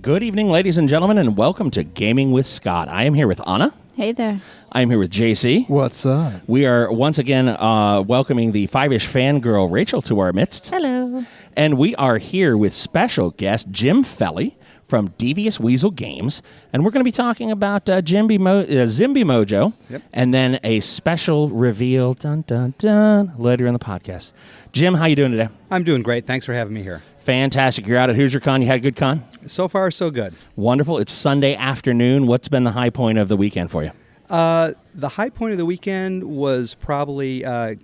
Good evening, ladies and gentlemen, and welcome to Gaming with Scott. I am here with Anna. Hey there. I am here with JC. What's up? We are once again welcoming the Five-ish fangirl Rachel to our midst. Hello. And we are here with special guest Jim Felli from Devious Weasel Games. And we're going to be talking about Zimbi Mojo, and then a special reveal later in the podcast. Jim, how you doing today? I'm doing great. Thanks for having me here. Fantastic. You're out at Hoosier Con. You had a good con? So far, so good. Wonderful. It's Sunday afternoon. What's been the high point of the weekend for you? The high point of the weekend was probably a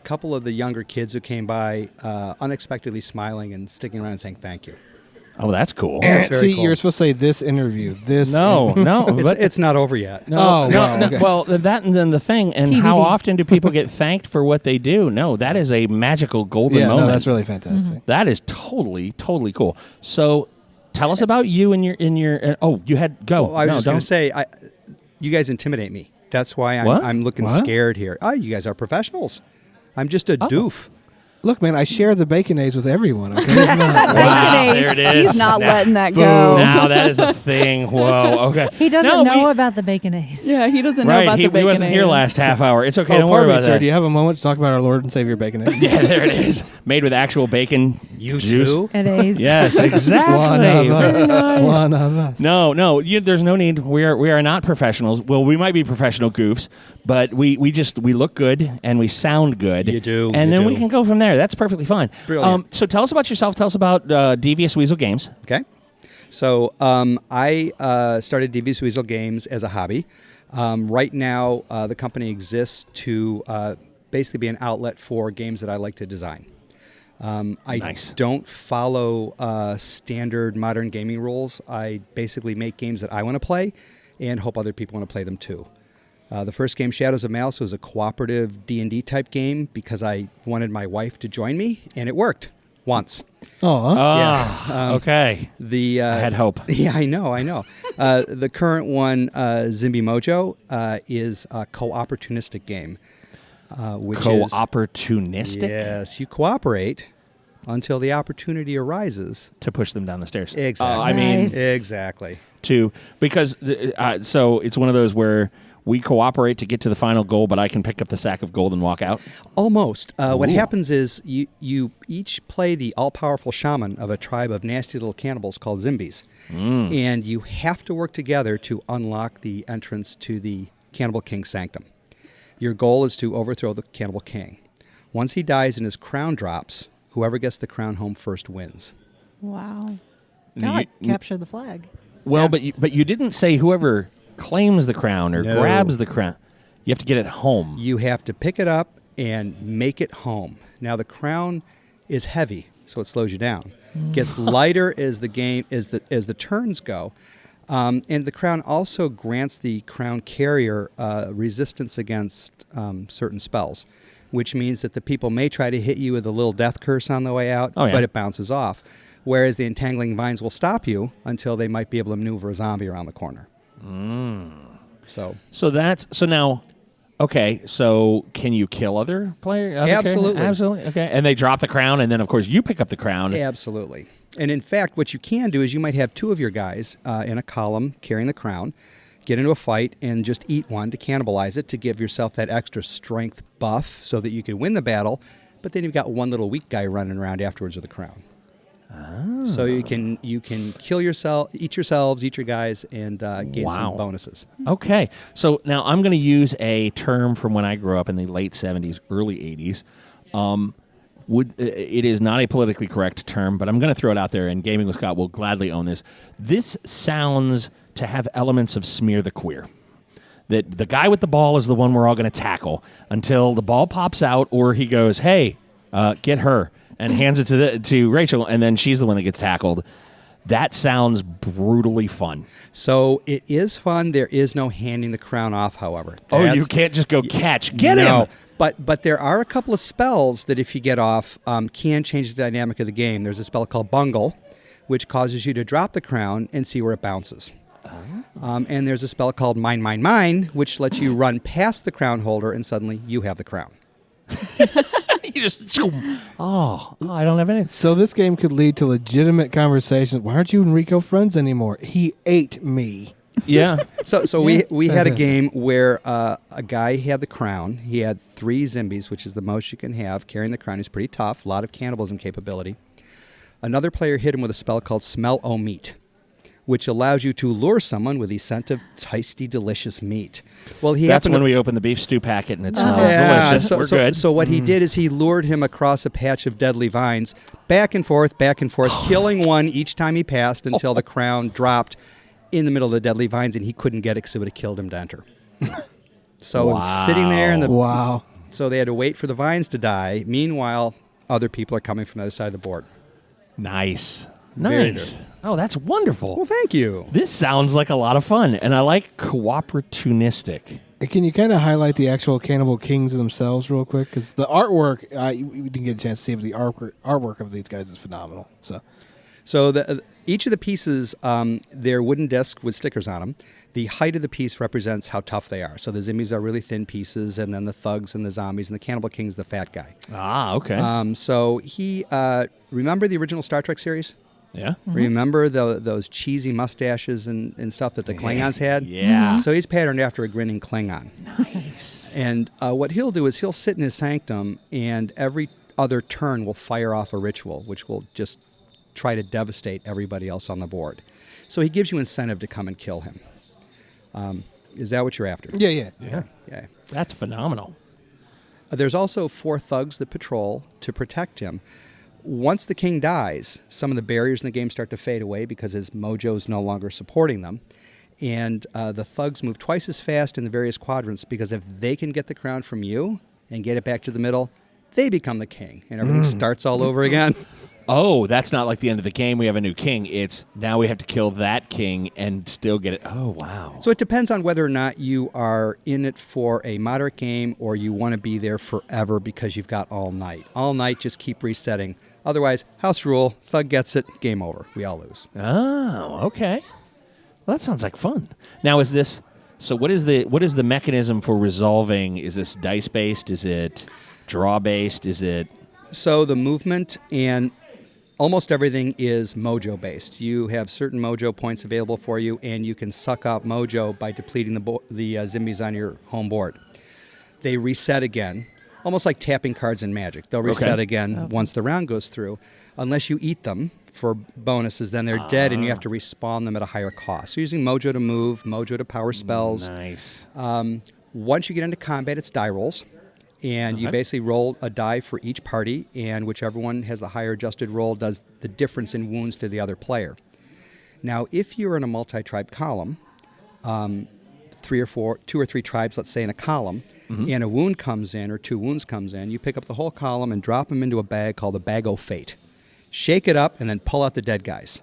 couple of the younger kids who came by unexpectedly smiling and sticking around and saying thank you. Oh, that's cool. That's very See, cool. you're supposed to say this interview. No. It's not over yet. Okay. Well, that and then the thing, and TBD. how often do people get thanked for what they do? No, that is a magical golden moment. No, that's really fantastic. That is totally cool. So, tell us about you and your. Oh, you had go. Well, I was No, just going don't. to say, you guys intimidate me. That's why What? I'm looking What? scared here. Oh, you guys are professionals. I'm just a doof. Look, man, I share the Baconaise with everyone. Okay? It's not- Wow, there it is. He's not Now- letting that go. Now that is a thing. Whoa. Okay. He doesn't No, know we- about the Baconaise. Yeah, he doesn't know Right, about he the bacon. wasn't here last half hour. It's okay. Oh, Don't worry pardon me, about sir. that. Do you have a moment to talk about our Lord and Savior Baconaise? Yeah, there it is. Made with actual bacon. You juice. too? It is. Yes, exactly. One of Very us. nice. One of us. No, there's no need. We are not professionals. Well, we might be professional goofs, but we look good and we sound good. You do, and you then do. we can go from there. That's perfectly fine. Brilliant. So tell us about yourself. Tell us about Devious Weasel Games. Okay. So I started Devious Weasel Games as a hobby. Right now, the company exists to basically be an outlet for games that I like to design. I Nice. don't follow standard modern gaming rules. I basically make games that I want to play and hope other people want to play them too. The first game, Shadows of Malice, was a cooperative D&D type game because I wanted my wife to join me, and it worked once. Oh, Yeah. Okay. The I had hope. Yeah, I know. The current one, Zimbi Mojo, is a co-opportunistic game, which is Opportunistic yes, you cooperate until the opportunity arises. to push them down the stairs. Exactly. I mean, Nice. Exactly. because so it's one of those where we cooperate to get to the final goal, but I can pick up the sack of gold and walk out. Almost. What Ooh. happens is you each play the all-powerful shaman of a tribe of nasty little cannibals called Zimbis. And you have to work together to unlock the entrance to the Cannibal King's sanctum. Your goal is to overthrow the Cannibal King. Once he dies and his crown drops, whoever gets the crown home first wins. Wow. Kind of like capture the flag. Well, Yeah. but you didn't say whoever claims the crown or No. grabs the crown. You have to get it home. You have to pick it up and make it home. Now the crown is heavy, so it slows you down. Gets lighter as the game as the turns go, and the crown also grants the crown carrier resistance against certain spells, which means that the people may try to hit you with a little death curse on the way out, Oh, yeah. but it bounces off. Whereas the entangling vines will stop you until they might be able to maneuver a zombie around the corner. So So now, okay. So can you kill other players? Absolutely. Absolutely. Okay. And they drop the crown, and then of course you pick up the crown. absolutely. And in fact, what you can do is you might have two of your guys in a column carrying the crown, get into a fight, and just eat one to cannibalize it to give yourself that extra strength buff so that you can win the battle. But then you've got one little weak guy running around afterwards with the crown. So you can kill yourself, eat yourselves, eat your guys, and gain Wow. some bonuses. Okay. So now I'm going to use a term from when I grew up in the late 70s, early 80s. It is not a politically correct term, but I'm going to throw it out there, and Gaming with Scott will gladly own this. This sounds to have elements of Smear the Queer. That the guy with the ball is the one we're all going to tackle until the ball pops out, or he goes, "Hey, get her," and hands it to Rachel, and then she's the one that gets tackled. That sounds brutally fun. So it is fun. There is no handing the crown off, however. Oh, That's- you can't just go catch. Get no. him. But there are a couple of spells that if you get off can change the dynamic of the game. There's a spell called Bungle, which causes you to drop the crown and see where it bounces. And there's a spell called Mine, Mine, Mine, which lets you run past the crown holder and suddenly you have the crown. You just I don't have anything. So this game could lead to legitimate conversations. Why aren't you and Rico friends anymore? He ate me. Yeah. So we had a game where a guy had the crown. He had 3 Zimbis, which is the most you can have. Carrying the crown is pretty tough. A lot of cannibalism capability. Another player hit him with a spell called Smell O Meat, which allows you to lure someone with the scent of tasty, delicious meat. Well, That's when we open the beef stew packet and it smells delicious. So, We're so, good. So what he did is he lured him across a patch of deadly vines, back and forth, killing one each time he passed until the crown dropped in the middle of the deadly vines, and he couldn't get it because it would have killed him to enter. So it was sitting there, and so they had to wait for the vines to die. Meanwhile, other people are coming from the other side of the board. Nice. Very Nice. good. Oh, that's wonderful. Well, thank you. This sounds like a lot of fun, and I like cooperatunistic. Can you kind of highlight the actual Cannibal Kings themselves real quick? Because the artwork, we didn't get a chance to see, but the artwork of these guys is phenomenal. So each of the pieces, they're wooden discs with stickers on them. The height of the piece represents how tough they are. So the Zimbies are really thin pieces, and then the thugs and the zombies, and the Cannibal King's the fat guy. Ah, okay. So he, remember the original Star Trek series? Yeah. Remember those cheesy mustaches and stuff that the Klingons had? Yeah. So he's patterned after a grinning Klingon. Nice. And what he'll do is he'll sit in his sanctum, and every other turn will fire off a ritual, which will just try to devastate everybody else on the board. So he gives you incentive to come and kill him. Is that what you're after? Yeah. Yeah. That's phenomenal. There's also 4 thugs that patrol to protect him. Once the king dies, some of the barriers in the game start to fade away because his mojo's no longer supporting them. And the thugs move twice as fast in the various quadrants because if they can get the crown from you and get it back to the middle, they become the king. And everything starts all over again. Oh, that's not like the end of the game. We have a new king. It's now we have to kill that king and still get it. Oh, wow. So it depends on whether or not you are in it for a moderate game or you want to be there forever because you've got all night. All night, just keep resetting. Otherwise, house rule, thug gets it, game over. We all lose. Oh, okay. Well, that sounds like fun. Now, is this... So what is the mechanism for resolving? Is this dice-based? Is it draw-based? Is it... So the movement and almost everything is mojo-based. You have certain mojo points available for you, and you can suck out mojo by depleting the Zimbies on your home board. They reset again, almost like tapping cards in Magic. They'll reset again once the round goes through. Unless you eat them for bonuses, then they're dead, and you have to respawn them at a higher cost. So using mojo to move, mojo to power spells. Nice. Once you get into combat, it's die rolls. And you basically roll a die for each party, and whichever one has a higher adjusted roll does the difference in wounds to the other player. Now, if you're in a multi-tribe column, 2 or 3 tribes, let's say, in a column, and a wound comes in or 2 wounds comes in, you pick up the whole column and drop them into a bag called a bag o' fate. Shake it up and then pull out the dead guys.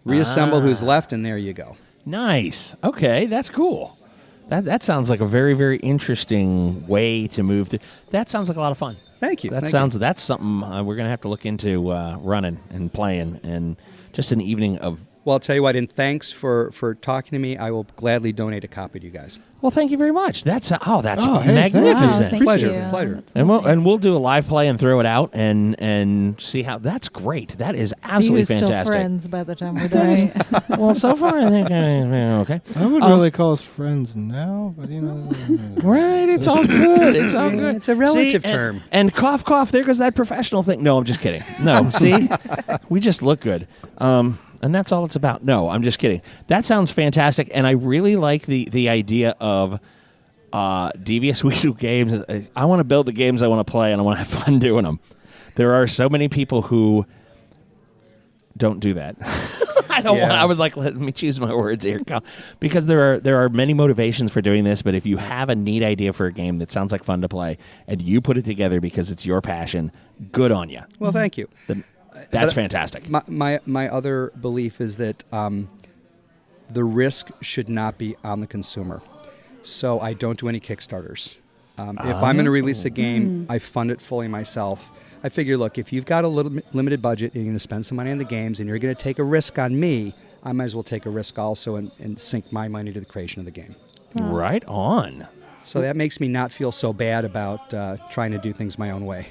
Reassemble who's left, and there you go. Nice. Okay, that's cool. That sounds like a very, very interesting way to move. That sounds like a lot of fun. Thank you. That's something we're going to have to look into running and playing, and just an evening of... Well, I'll tell you what, and thanks for talking to me. I will gladly donate a copy to you guys. Well, thank you very much. That's hey, magnificent. Thank Pleasure. you. Pleasure. That's And amazing. we'll do a live play and throw it out and see how. That's great. That is absolutely See who's fantastic. Still friends by the time we're done. Well, so far I think okay. I wouldn't really call us friends now, but Right, it's all good. It's all good. It's a relative See, term. And cough, cough. There goes that professional thing. No, I'm just kidding. No, see, we just look good. And that's all it's about. No, I'm just kidding. That sounds fantastic, and I really like the idea of Devious Weasel games. I want to build the games I want to play, and I want to have fun doing them. There are so many people who don't do that. I don't want. I was like, let me choose my words here, because there are many motivations for doing this. But if you have a neat idea for a game that sounds like fun to play, and you put it together because it's your passion, good on you. Well, thank you. That's fantastic. My other belief is that the risk should not be on the consumer. So I don't do any Kickstarters. If I'm going to release a game, I fund it fully myself. I figure, look, if you've got a little limited budget and you're going to spend some money on the games and you're going to take a risk on me, I might as well take a risk also and sink my money to the creation of the game. Right on. So that makes me not feel so bad about trying to do things my own way.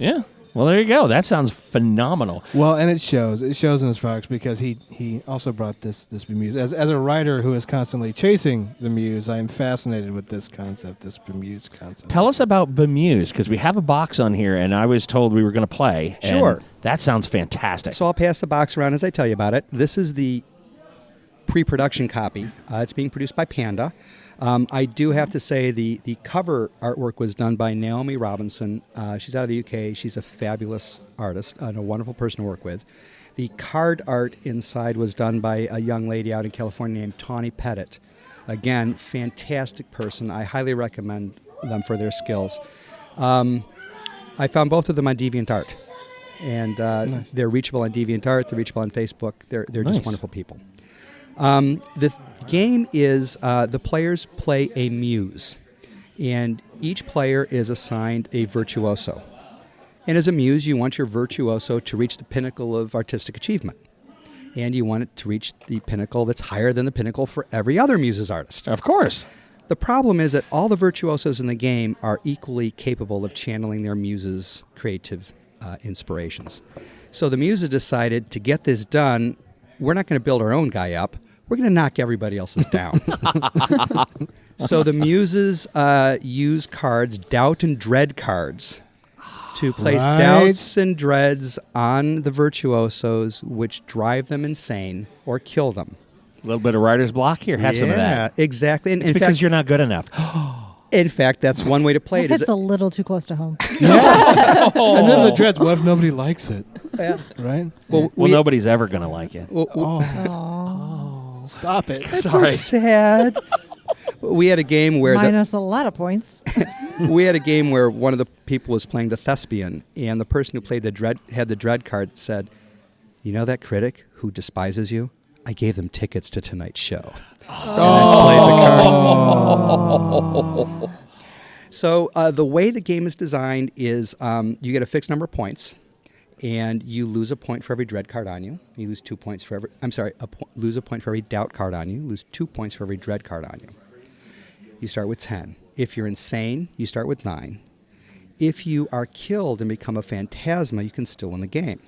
Yeah. Well, there you go. That sounds phenomenal. Well, and it shows. It shows in his products because he also brought this Muse. As a writer who is constantly chasing the Muse, I am fascinated with this concept, this Muse concept. Tell us about Bemuse, because we have a box on here, and I was told we were going to play. and Sure. That sounds fantastic. So I'll pass the box around as I tell you about it. This is the pre-production copy. It's being produced by Panda. I do have to say the cover artwork was done by Naomi Robinson. She's out of the UK. She's a fabulous artist and a wonderful person to work with. The card art inside was done by a young lady out in California named Tawny Pettit. Again, fantastic person. I highly recommend them for their skills. I found both of them on DeviantArt. And Nice. they're reachable on DeviantArt. They're reachable on Facebook. They're Nice. just wonderful people. The game is the players play a muse, and each player is assigned a virtuoso. And as a muse, you want your virtuoso to reach the pinnacle of artistic achievement, and you want it to reach the pinnacle that's higher than the pinnacle for every other muse's artist. Of course. The problem is that all the virtuosos in the game are equally capable of channeling their muse's creative inspirations. So the muses decided to get this done, we're not going to build our own guy up. We're going to knock everybody else's down. So the muses use cards, doubt and dread cards, to place Right. doubts and dreads on the virtuosos, which drive them insane or kill them. A little bit of writer's block here. Have some of that. Exactly. And It's in because fact, you're not good enough. in fact, that's one way to play it. It's a little too close to home. And then the dreads. What if nobody likes it? Yeah. Right? Well, Well, nobody's ever going to like it. Oh, stop it! That's Sorry. so sad. We had a game where Minus a lot of points. one of the people was playing the thespian, and the person who played had the dread card said, "You know that critic who despises you? I gave them tickets to tonight's show." And then played the card. So the way the game is designed is you get a fixed number of points, and you lose a point for every dread card on you. You lose 2 points for every. Lose a point for every doubt card on you. Lose 2 points for every dread card on you. You start with 10. If you're insane, you start with 9. If you are killed and become a phantasma, you can still win the game.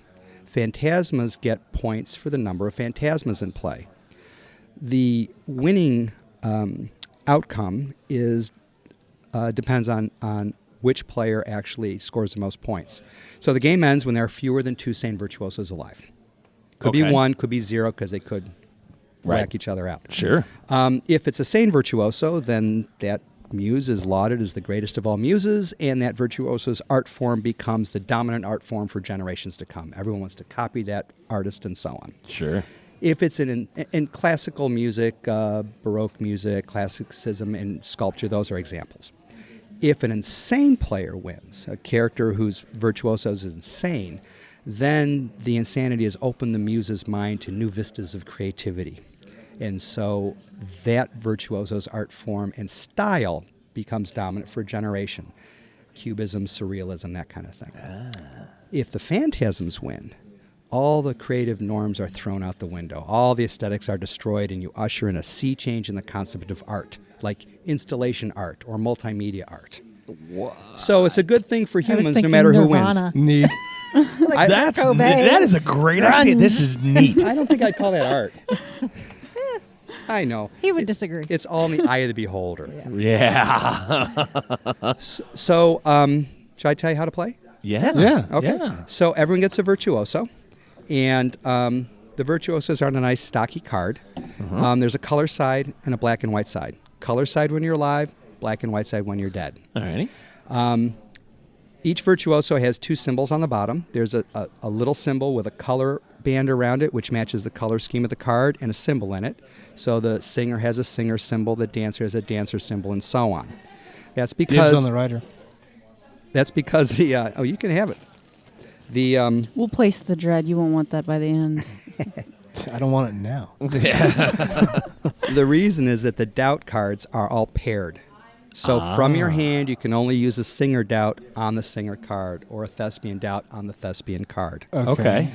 Phantasmas get points for the number of phantasmas in play. The winning outcome depends on which player actually scores the most points. So the game ends when there are fewer than 2 sane virtuosos alive. Could be Okay. 1, could be 0, because they could whack each other out. Sure. If it's a sane virtuoso, then that muse is lauded as the greatest of all muses, and that virtuoso's art form becomes the dominant art form for generations to come. Everyone wants to copy that artist and so on. Sure. If it's in classical music, Baroque music, classicism, and sculpture, those are examples. If an insane player wins, a character whose virtuoso is insane, then the insanity has opened the muse's mind to new vistas of creativity. And so that virtuoso's art form and style becomes dominant for a generation. Cubism, surrealism, that kind of thing. If the phantasms win, all the creative norms are thrown out the window. All the aesthetics are destroyed, and you usher in a sea change in the concept of art, like installation art or multimedia art. What? So it's a good thing for I was humans, no thinking matter who wins. Nirvana. Neat. Like That Cobain. is a great idea. This is neat. I don't think I'd call that art. I know. He would disagree. It's all in the eye of the beholder. Yeah. So, should I tell you how to play? Yeah. Yeah. Okay. Yeah. So everyone gets a virtuoso, and the virtuosos are on a nice stocky card. There's a color side and a black and white side. Color side when you're alive, black and white side when you're dead. All righty. Each virtuoso has 2 symbols on the bottom. There's a little symbol with a color band around it, which matches the color scheme of the card, and a symbol in it. So the singer has a singer symbol, the dancer has a dancer symbol, and so on. That's Dibs because on the writer. that's because the you can have it. The We'll place the dread. You won't want that by the end. I don't want it now. the reason is that the doubt cards are all paired. So from your hand, you can only use a singer doubt on the singer card or a thespian doubt on the thespian card. Okay.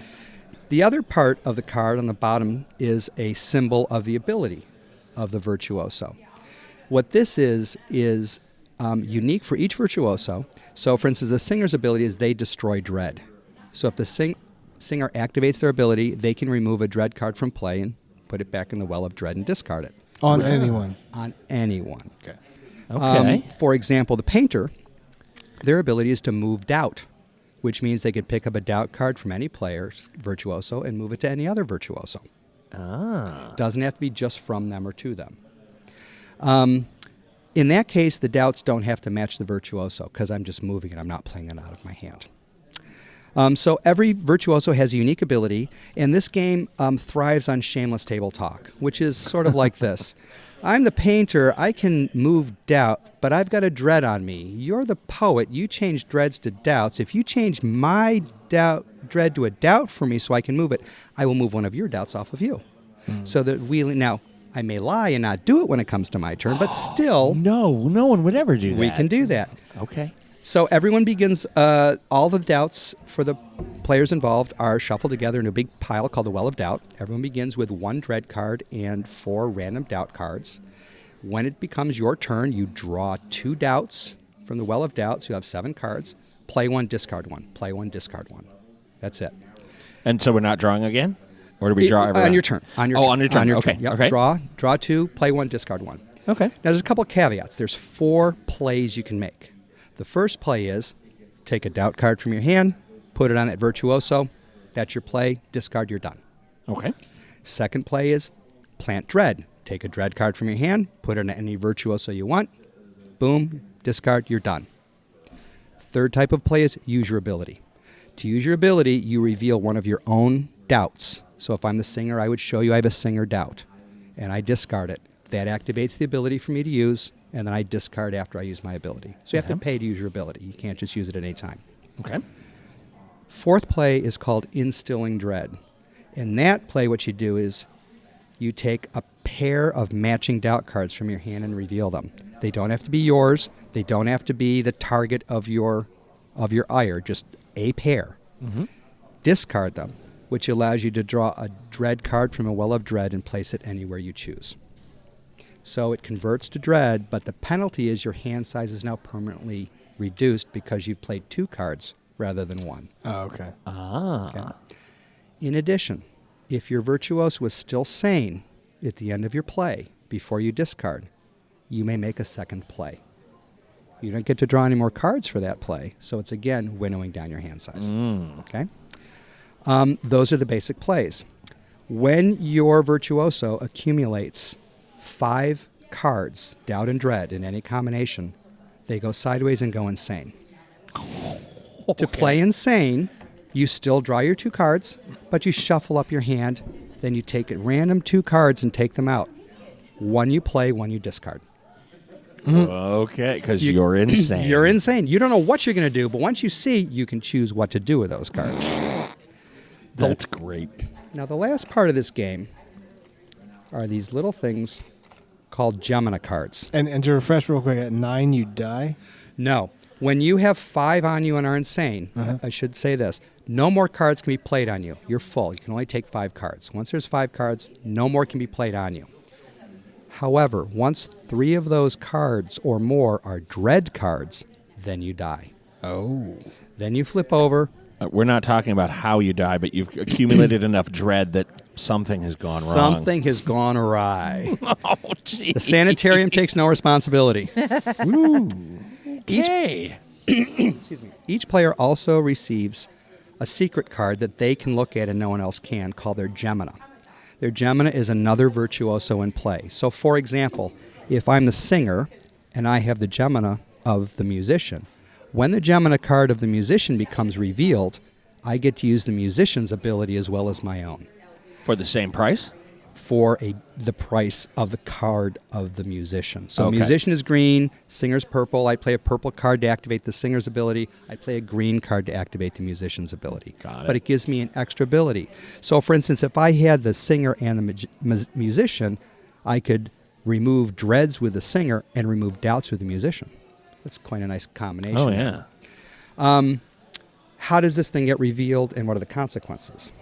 The other part of the card on the bottom is a symbol of the ability of the virtuoso. What this is unique for each virtuoso. So, for instance, the singer's ability is they destroy dread. So if the singer activates their ability, they can remove a dread card from play and put it back in the well of dread and discard it. On anyone. On anyone. Okay. Okay. For example, the painter, their ability is to move doubt, which means they could pick up a doubt card from any player's virtuoso and move it to any other virtuoso. Doesn't have to be just from them or to them. In that case, the doubts don't have to match the virtuoso because I'm just moving it. I'm not playing it out of my hand. So every virtuoso has a unique ability, and this game thrives on shameless table talk, which is sort of like this. I'm the painter. I can move doubt, but I've got a dread on me. You're the poet. You change dreads to doubts. If you change my dread to a doubt for me so I can move it, I will move one of your doubts off of you. So that now, I may lie and not do it when it comes to my turn, but still, No one would ever do that. we can do that. Okay. So everyone begins, all the doubts for the players involved are shuffled together in a big pile called the Well of Doubt. Everyone begins with 1 dread card and 4 random doubt cards. When it becomes your turn, you draw 2 doubts from the Well of Doubt, so you have 7 cards. Play 1, discard 1. Play 1, discard 1. That's it. And so we're not drawing again? Or do we draw every on round? your turn. On your Oh, turn. on your turn. Okay. Yep. Okay. Draw 2, play 1, discard 1. Okay. Now, there's a couple of caveats. There's 4 plays you can make. The first play is take a doubt card from your hand, put it on that virtuoso. That's your play. Discard, you're done. Okay. Second play is plant dread. Take a dread card from your hand, put it on any virtuoso you want. Boom, discard, you're done. Third type of play is use your ability. To use your ability, you reveal one of your own doubts. So if I'm the singer, I would show you I have a singer doubt, and I discard it. That activates the ability for me to use, and then I discard after I use my ability. So you have to pay to use your ability. You can't just use it at any time. Okay. Fourth play is called Instilling Dread. In that play, what you do is you take a pair of matching doubt cards from your hand and reveal them. They don't have to be yours. They don't have to be the target of your ire, just a pair. Discard them, which allows you to draw a dread card from a Well of Dread and place it anywhere you choose. So it converts to dread, but the penalty is your hand size is now permanently reduced because you've played 2 cards rather than 1. Oh, okay. Okay? In addition, if your virtuoso was still sane at the end of your play before you discard, you may make a second play. You don't get to draw any more cards for that play, so it's again winnowing down your hand size. Okay? Those are the basic plays. When your virtuoso accumulates 5 cards, doubt and dread, in any combination, they go sideways and go insane. To play insane, you still draw your 2 cards, but you shuffle up your hand. Then you take at random 2 cards and take them out. 1 you play, 1 you discard. Okay, because you're insane. You're insane. You don't know what you're going to do, but once you see, you can choose what to do with those cards. That's great. Now, the last part of this game are these little things called Gemina cards. And to refresh real quick, at 9 you die? No. When you have 5 on you and are insane, I should say this, no more cards can be played on you. You're full. You can only take 5 cards. Once there's 5 cards, no more can be played on you. However, once 3 of those cards or more are dread cards, then you die. Oh. Then you flip over. We're not talking about how you die, but you've accumulated enough dread that something has gone wrong. Something has gone awry. Oh, gee. The sanitarium takes no responsibility. Okay. Each player also receives a secret card that they can look at and no one else can, called their Gemina. Their Gemina is another virtuoso in play. So, for example, if I'm the singer and I have the Gemina of the musician, when the Gemina card of the musician becomes revealed, I get to use the musician's ability as well as my own For the same price? for the price of the card of the musician. So Okay. musician is green, singer's purple. I play a purple card to activate the singer's ability. I play a green card to activate the musician's ability. Got it. But it gives me an extra ability. So, for instance, if I had the singer and the musician, I could remove dreads with the singer and remove doubts with the musician. That's quite a nice combination. Oh, yeah. How does this thing get revealed, and what are the consequences?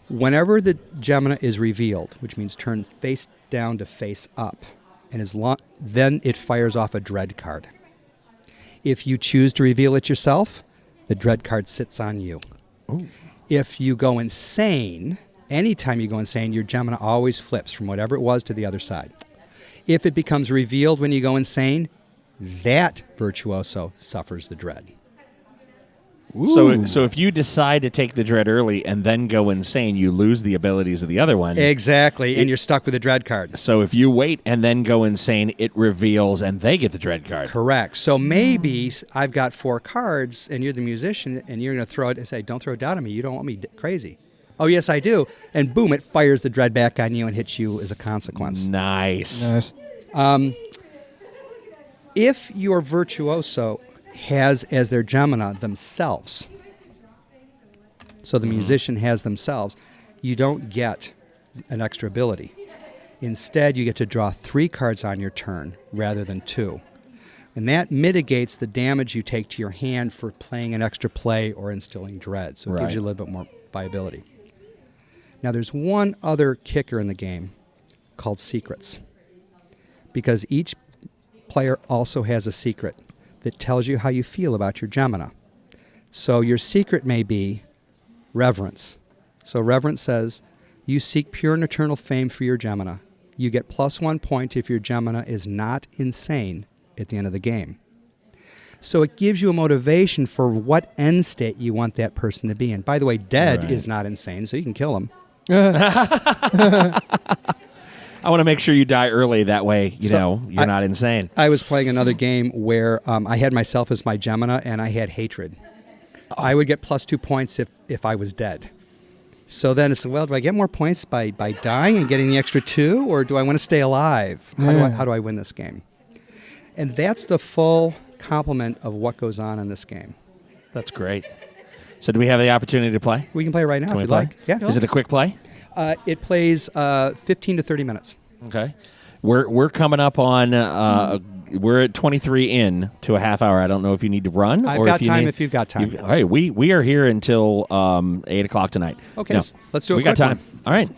Whenever the Gemina is revealed, which means turned face down to face up, and then it fires off a dread card. If you choose to reveal it yourself, the dread card sits on you. Ooh. If you go insane, anytime you go insane, your Gemini always flips from whatever it was to the other side. If it becomes revealed when you go insane, that virtuoso suffers the dread. So if you decide to take the dread early and then go insane, you lose the abilities of the other one. Exactly, and you're stuck with a dread card. So if you wait and then go insane, it reveals and they get the dread card. Correct. So maybe I've got 4 cards, and you're the musician, and you're going to throw it and say, don't throw doubt on me. You don't want me crazy. Oh, yes, I do. And boom, it fires the dread back on you and hits you as a consequence. Nice. If your virtuoso has as their Gemini themselves, so the musician has themselves, you don't get an extra ability. Instead, you get to draw 3 cards on your turn rather than 2. And that mitigates the damage you take to your hand for playing an extra play or instilling dread. So it gives you a little bit more viability. Now, there's one other kicker in the game called secrets. Because each player also has a secret that tells you how you feel about your Gemini. So your secret may be reverence. So reverence says, you seek pure and eternal fame for your Gemini. You get +1 point if your Gemini is not insane at the end of the game. So it gives you a motivation for what end state you want that person to be in. By the way, dead is not insane, so you can kill him. I want to make sure you die early. That way, you're not insane. I was playing another game where I had myself as my Gemini, and I had hatred. I would get +2 points if I was dead. So then it's, well, do I get more points by dying and getting the extra 2, or do I want to stay alive? How do I win this game? And that's the full complement of what goes on in this game. That's great. So do we have the opportunity to play? We can play right now Can if we you'd play? like. Yeah. Is it a quick play? It plays 15 to 30 minutes. Okay. We're coming up on we're at 23 in to a half hour. I don't know if you need to run. I've or got if you time need, if you've got time. Hey, we are here until 8 o'clock tonight. Okay, No, let's do a We got quick time. one. All right.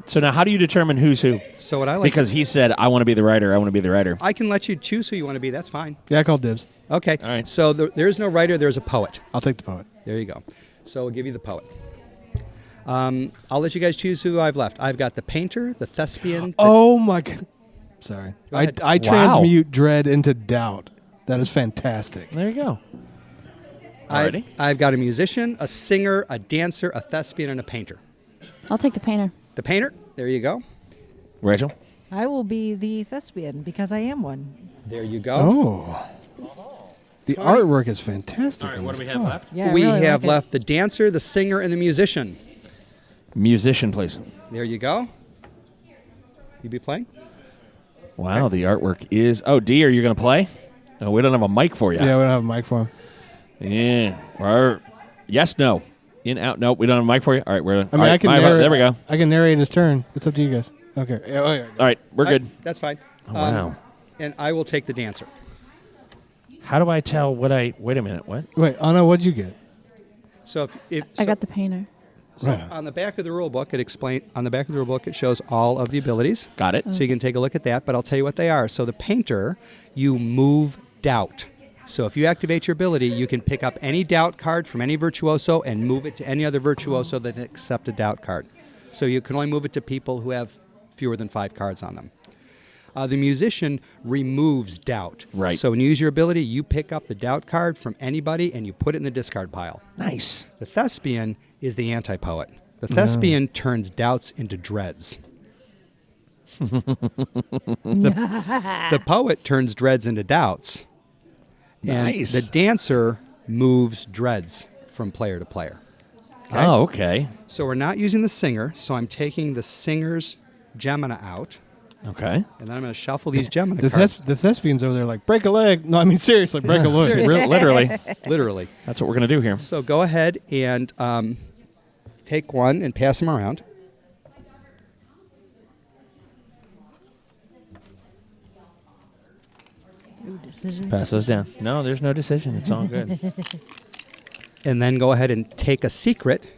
So now, how do you determine who's who? So what I like, Because he said, "I want to be the writer. I want to be the writer." I can let you choose who you want to be. That's fine. Yeah, I call dibs. Okay. All right. So there is no writer. There's a poet. I'll take the poet. There you go. So we'll give you the poet. I'll let you guys choose who I've left. I've got the painter, the thespian. Oh my god! Sorry, Go ahead. I Wow. transmute dread into doubt. That is fantastic. There you go. Alrighty. I've got a musician, a singer, a dancer, a thespian, and a painter. I'll take the painter. The painter. There you go. Rachel. I will be the thespian because I am one. There you go. Oh, the artwork is fantastic. All right. in What do this. we have left? Yeah, I We really have like it. left the dancer, the singer, and the musician. Musician, please. There you go. You be playing? Wow, the artwork is. Oh, D, are you going to play? No, we don't have a mic for you. Yeah, we don't have a mic for him. Yeah. Yes, no. In, out, no. We don't have a mic for you. All right, we're. I mean, all right, I can. there we go. I can narrate his turn. It's up to you guys. Okay. Yeah, oh, yeah. All right, we're good. That's fine. Oh, wow. And I will take the dancer. How do I tell what I? Wait a minute. What? Wait, Anna, what'd you get? So if I got the painter. so Right on. on the back of the rule book, it shows all of the abilities. Got it. So you can take a look at that, but I'll tell you what they are. So the painter, you move doubt. So if you activate your ability, you can pick up any doubt card from any virtuoso and move it to any other virtuoso that accept a doubt card. So you can only move it to people who have fewer than 5 cards on them. The musician removes doubt. Right. So when you use your ability, you pick up the doubt card from anybody and you put it in the discard pile. Nice. The thespian is the anti-poet. The thespian turns doubts into dreads. the poet turns dreads into doubts. Nice. And the dancer moves dreads from player to player. Oh, okay. So we're not using the singer, so I'm taking the singer's Gemini out, Okay. and then I'm going to shuffle these Gemini The, cards. the thespians over there like, break a leg. No, I mean, seriously, break a leg. Literally, Literally. that's what we're gonna do here. So go ahead and take one and pass them around. Ooh, decision. Pass those down. No, there's no decision. It's all good. And then go ahead and take a secret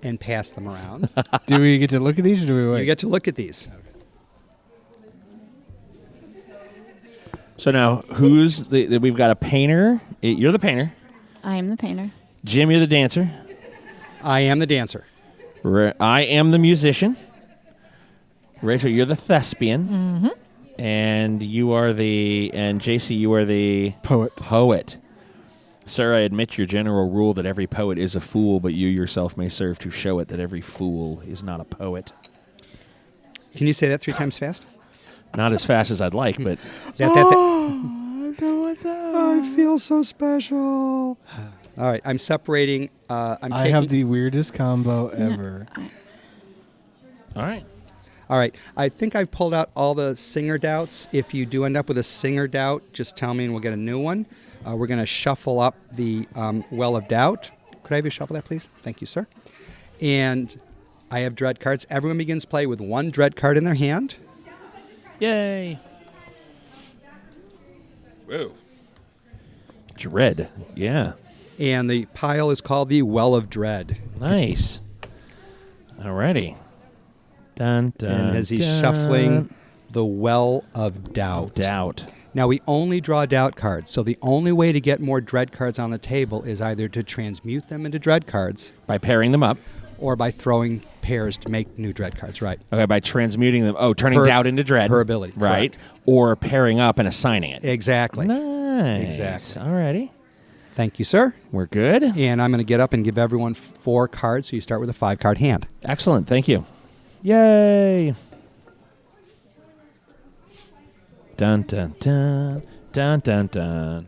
and pass them around. Do we get to look at these or do we wait? You get to look at these. So now, who's we've got a painter. You're the painter. I am the painter. Jim, you're the dancer. I am the dancer. I am the musician. Rachel, you're the thespian. Mm-hmm. And JC, you are the Poet. Sir, I admit your general rule that every poet is a fool, but you yourself may serve to show it that every fool is not a poet. Can you say that 3 times fast? Not as fast as I'd like, but I feel so special. All right, I'm separating. I have the weirdest combo ever. all right. All right, I think I've pulled out all the singer doubts. If you do end up with a singer doubt, just tell me and we'll get a new one. We're going to shuffle up the Well of Doubt. Could I have you shuffle that, please? Thank you, sir. And I have dread cards. Everyone begins play with 1 dread card in their hand. Yay. Whoa. Dread. Yeah. And the pile is called the Well of Dread. Nice. Alrighty. Dun, dun, And as he's dun. shuffling the Well of Doubt. Doubt. Now, we only draw doubt cards, so the only way to get more dread cards on the table is either to transmute them into dread cards By pairing them up. or by throwing pairs to make new dread cards, right? Okay, by transmuting them. Oh, turning Per- doubt into dread. per ability, Right. correct. Or pairing up and assigning it. Exactly. Nice. Exactly. Alrighty. Thank you, sir. We're good. And I'm going to get up and give everyone 4 cards, so you start with a 5-card hand. Excellent. Thank you. Yay. Dun, dun, dun. Dun, dun, dun.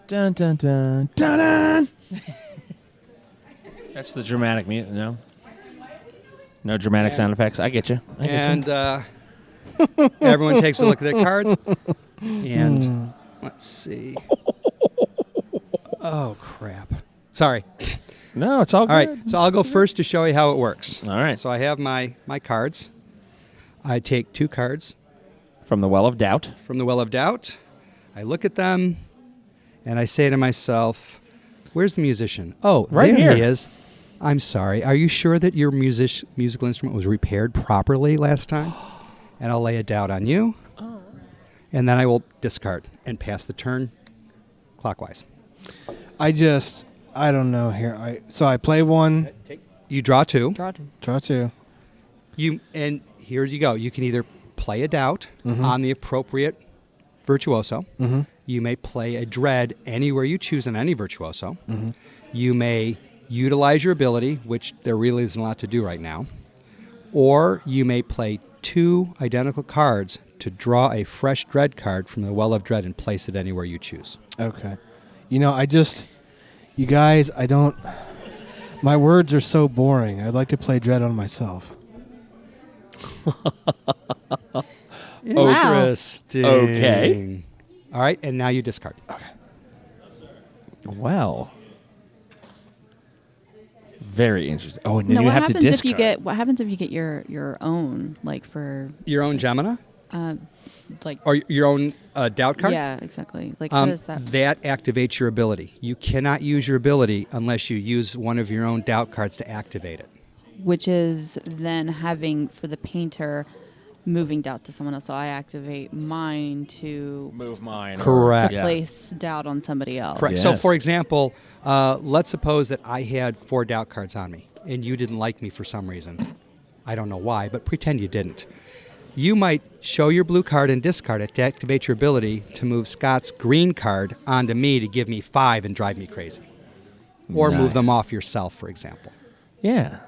Dun, dun, dun. Dun, dun. That's the dramatic music. No? No dramatic sound effects. I get you. And everyone takes a look at their cards. And let's see. Oh, crap. Sorry. No, it's all good. All right, so I'll go first to show you how it works. All right. So I have my cards. I take 2 cards From the Well of Doubt. from the Well of Doubt. I look at them, and I say to myself, where's the musician? Oh, Right there here. he is. I'm sorry. Are you sure that your musical instrument was repaired properly last time? And I'll lay a doubt on you. And then I will discard and pass the turn clockwise. I don't know here. So I play 1, You draw 2. Draw 2. draw 2. And here you go. You can either play a doubt Mm-hmm. on the appropriate virtuoso. Mm-hmm. You may play a dread anywhere you choose on any virtuoso. Mm-hmm. You may utilize your ability, which there really isn't a lot to do right now. Or you may play 2 identical cards to draw a fresh dread card from the Well of Dread and place it anywhere you choose. Okay. You guys, my words are so boring. I'd like to play Dread on myself. Interesting. Okay. All right, and now you discard. Okay. Well. Very interesting. Oh, and then No, you what have to happens if discard. you get? What happens if you get your own, like for Your own Gemina? like? Or your own doubt card? Yeah, exactly. Like, how does that? That activates your ability. You cannot use your ability unless you use one of your own doubt cards to activate it. Which is then having for the painter moving doubt to someone else. So I activate mine to Move mine. Correct. to place doubt on somebody else. Correct. Yes. So, for example, let's suppose that I had 4 doubt cards on me, and you didn't like me for some reason. I don't know why, but pretend you didn't. You might show your blue card and discard it to activate your ability to move Scott's green card onto me to give me 5 and drive me crazy. Or move Nice. them off yourself, for example. Yeah.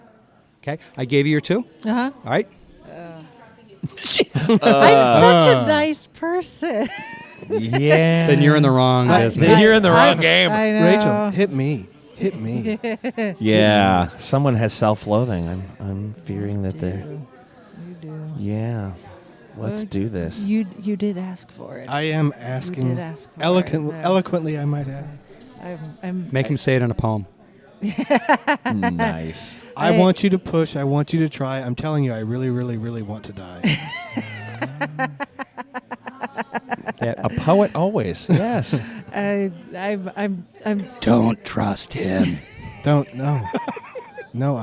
Okay? I gave you your 2. Uh-huh. All right? I'm such a nice person. Yeah. Then you're in the wrong business. Then you're in the wrong game. I know. Rachel, hit me. Hit me. Yeah. Someone has self-loathing. I'm fearing that they're. You do. Yeah. Let's do this. You did ask for it. I am asking did ask for it, yeah. eloquently, I might add. Make him say it in a poem. Nice. I want you to push. I want you to try. I'm telling you, I really, really, really want to die. A poet always. Yes. I'm Don't trust him. Don't, no. No,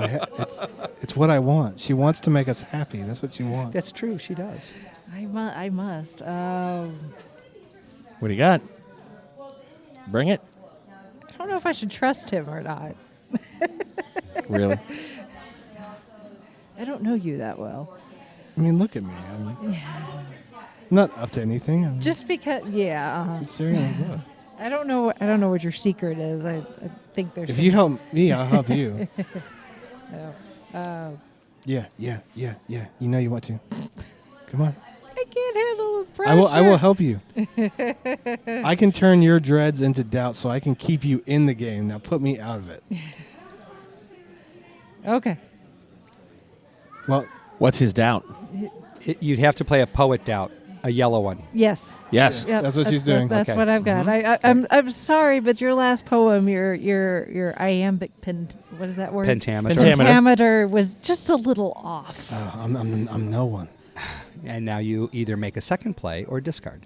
it's what I want. She wants to make us happy. That's what she wants. That's true. She does. I must. What do you got? Bring it. I don't know if I should trust him or not. Really? I don't know you that well. I mean, look at me. I'm not up to anything. I'm Just because, yeah. staring at the book. I don't know what your secret is. I think there's. If you help me, I'll help you. No. Yeah. You know you want to. Come on. I can't handle the pressure. I will help you. I can turn your dreads into doubt so I can keep you in the game. Now put me out of it. Okay. Well, What's his doubt? You'd have to play a poet doubt, a yellow one. Yes. Yes. Yep, That's what she's doing. That's Okay. what I've got. I'm sorry, but your last poem, your iambic what is that word? Pentameter. Pentameter was just a little off. I'm no one. And now you either make a second play or discard.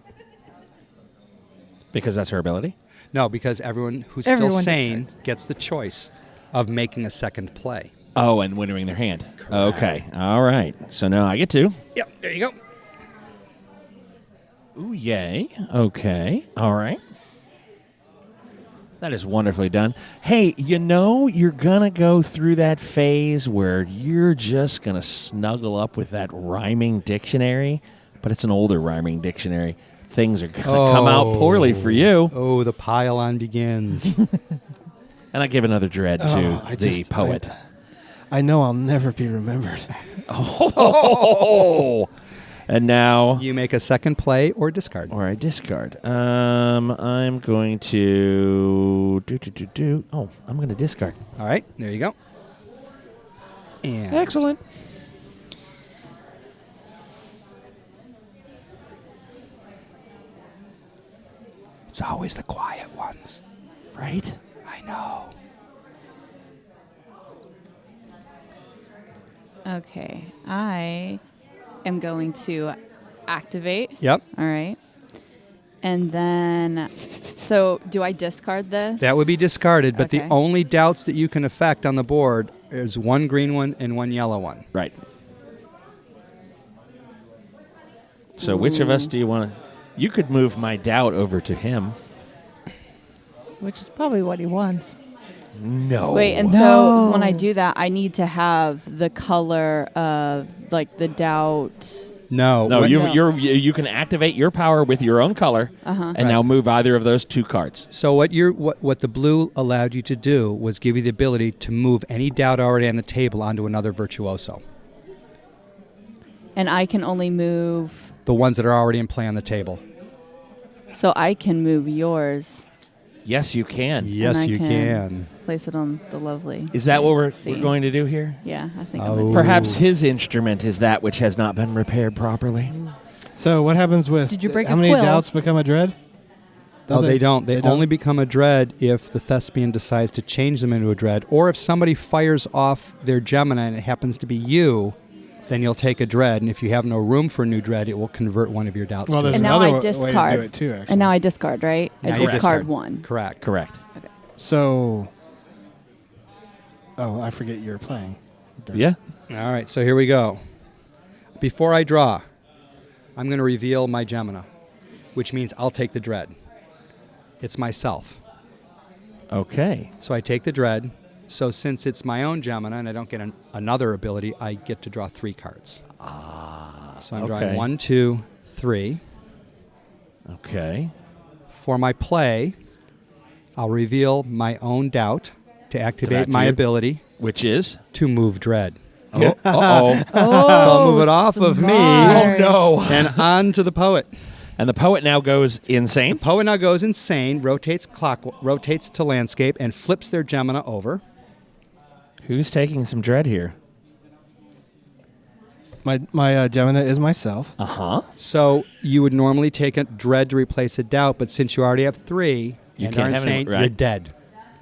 Because that's her ability? No, because everyone who's Everyone still sane discards. gets the choice of making a second play. Oh, and winnowing their hand. Okay. All right. So now I get to. Yep, there you go. Ooh, yay. Okay. All right. That is wonderfully done. Hey, you're going to go through that phase where you're just going to snuggle up with that rhyming dictionary, but it's an older rhyming dictionary. Things are going to come out poorly for you. Oh, the pile-on begins. And I give another dread to the poet. I know I'll never be remembered. Oh. And now... You make a second play or discard. Or I discard. I'm going to Oh, I'm going to discard. All right, there you go. And Excellent. it's always the quiet ones. Right? I know. Okay, I am going to activate. Yep. All right. And then, so do I discard this? That would be discarded, but Okay. the only doubts that you can affect on the board is one green one and one yellow one. Right. So which of us do you want to... You could move my doubt over to him. Which is probably what he wants. No. Wait, and No. so when I do that, I need to have the color of like the doubt. No. No, when- you can activate your power with your own color, and now move either of those two cards. So what the blue allowed you to do was give you the ability to move any doubt already on the table onto another virtuoso. And I can only move, The ones that are already in play on the table. so I can move yours. Yes, you can. Yes, I you can. Place it on the lovely. Is that what we're scene. going to do here? Yeah, I think Oh. I'm gonna Perhaps his instrument is that which has not been repaired properly. So what happens with... Did you break how a many quill? doubts become a dread? Oh, they don't. They only become a dread if the thespian decides to change them into a dread, or if somebody fires off their Gemini and it happens to be you, then you'll take a dread, and if you have no room for a new dread, it will convert one of your doubts Well, to there's And a now another I way to discard. do it too, actually. And now I discard, right? Now I you discard one. Correct. Correct. So... Oh, I forget you're playing. Yeah? All right, so here we go. Before I draw, I'm going to reveal my Gemini, which means I'll take the dread. It's myself. Okay. So I take the dread. So since it's my own Gemini and I don't get another ability, I get to draw 3 cards. So I'm okay. drawing 1, 2, 3. Okay. For my play, I'll reveal my own doubt to activate my activate. ability Which is? to move dread. Oh, uh-oh. So I'll move it off of me. smart. Oh, no. And on to the poet. And the poet now goes insane. Poet now goes insane, rotates to landscape, and flips their Gemini over. Who's taking some dread here? My Gemini is myself. Uh-huh. So you would normally take a dread to replace a doubt, but since you already have 3 You and can't are have any- insane, right. you're dead.